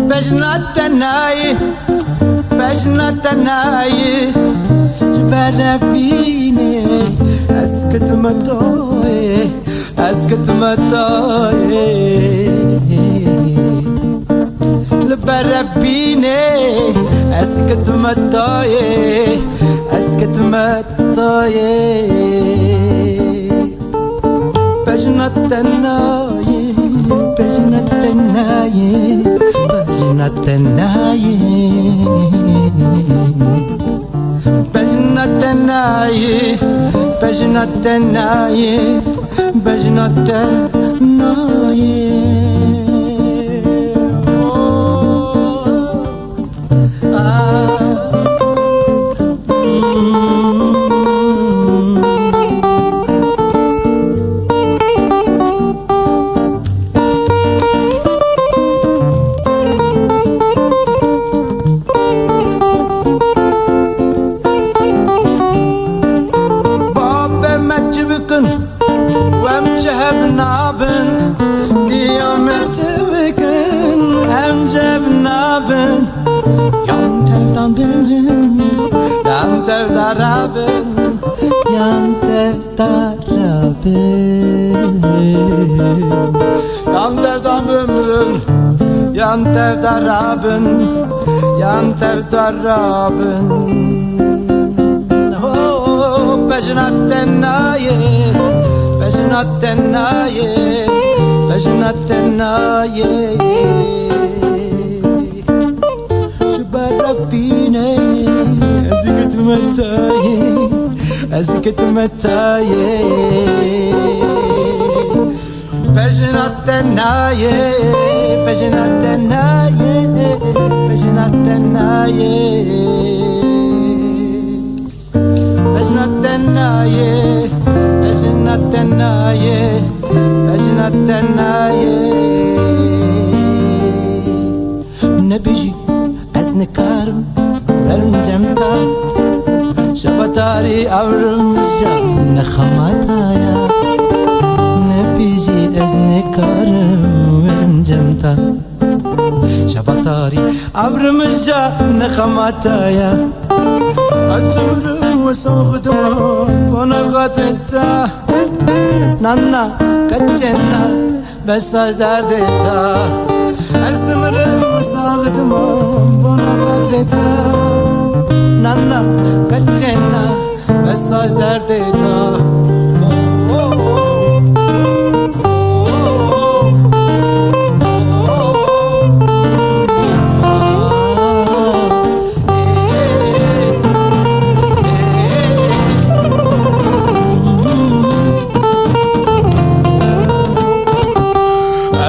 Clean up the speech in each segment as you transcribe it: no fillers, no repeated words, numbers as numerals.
Bejnatanai, bejnatanai, Jbarabine, askut matoye, askut matoye. Jbarabine, askut matoye, askut matoye. Bejnatanai, bejnatanai, bejnatanai, bejnatanai, bejnatanai, bejnatanai. Wemcebnabın, diyametibikın, emcebnabın. Yan tevdan birin, yan tevdarabın, yan tevdarabın. Yan tevdan birin, yan tevdarabın, yan tevdarabın. Oh, bejnatanai, bejnatanai, bejnatanai. Jbarabine, askut matoye, askut matoye. Bejnatanai, bejnatanai, bejnatanai. Bejnatanai, bejnatanai, bejnatanai. Ne biji az ne karım verncem ta şabatari avrımca ne xamataya. Ne biji az ne karım verncem ta şabatari avrımca ne xamataya. Altımırım ve soğudum bana kadretta. Nanna kaçenna mesaj derdeta. Altımırım ve soğudum bana kadretta. Nanna kaçenna mesaj derdeta.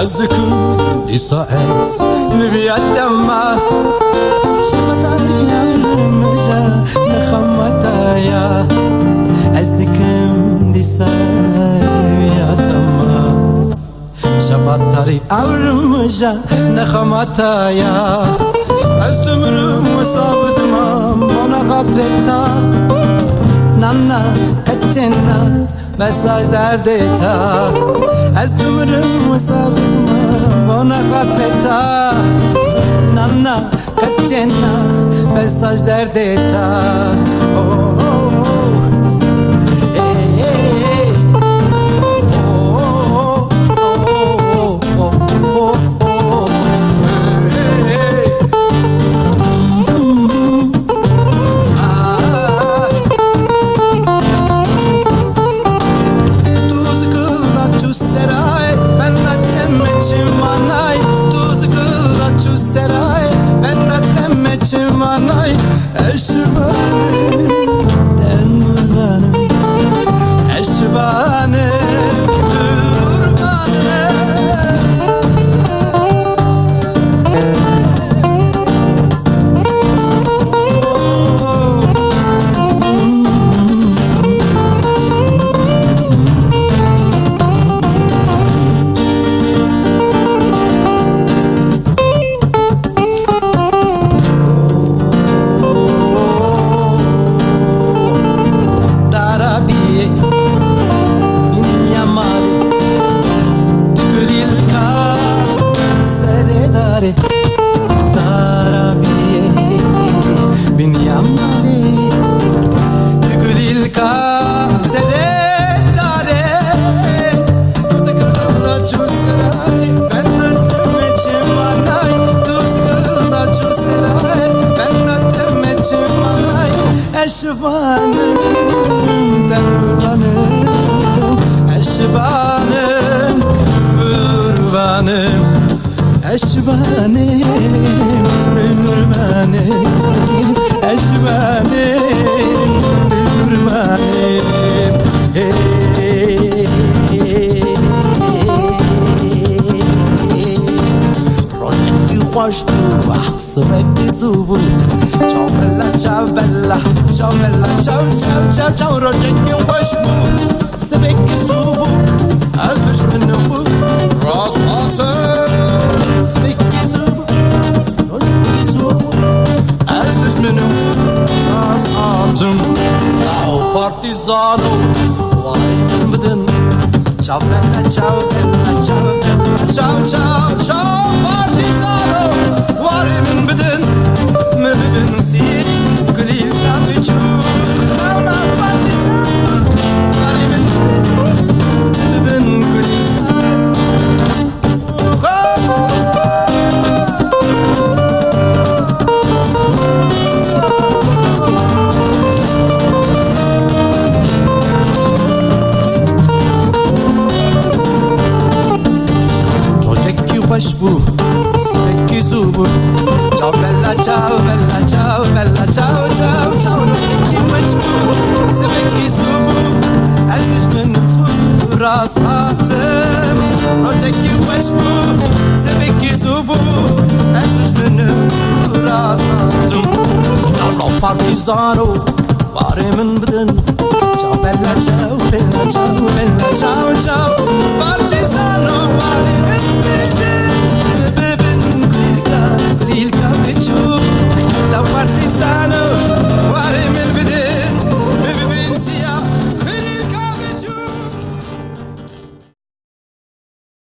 Azdıkım lisa es libiyatama. Şabatari avrımca ne xamataya. Azdıkım lisa es libiyatama. Şabatari avrımca ne xamataya. Azdımırım ve sağıdımam bana kadretta. Nanna kaçenna mesaj derdeta. Azdımırım ve sağıdımam bana kadretta. Nanna kaçenna mesaj derdeta. Oh, oh, oh. Hey, hey, hey. Oh, oh, oh, oh, oh, oh. Hey, hey. Seray, ben natem meçimanay. Tuz kıla çu seray, ben natem meçimanay. Eşvanım, den kurbanım. Eşvanım, dare Darabie Binyamare Tügülil kasere dare Tuzgıla çuseray Ben atım manay Tuzgıla çuseray Ben atım manay Eşvanım dervanım Eşvanım Mürvanım Eşvanım Mürvanım Eşvanım Mürvanım Projetti hoş bu Sürekli zubu Ciao bella ciao bella Ciao bella ciao ciao ciao ciao Projetti hoş bu Sürekli zubu Az düşmanı bu Rasatım Sürekli zubu Projetti zubu Az düşmanı bu Rasatım Ciao partizano Varayım bıdın Ciao bella ciao bella ciao bella ciao ciao ciao partizano Varayım bıdın Mürübün sil Gülil kapıcı Ciao partizano Varayım bıdın Mürübün gülil Hoş bu, sürekli zubu Ciao bella ciao bella ciao bella ciao ciao ciao Sürekli hoş bu, sürekli zubu El düşmanım bu rasatım Sürekli hoş bu, sürekli zubu El düşmanım bu rasatım Ciao partizano Varımın bıdın Ciao bella ciao bella ciao bella ciao ciao Partizano varım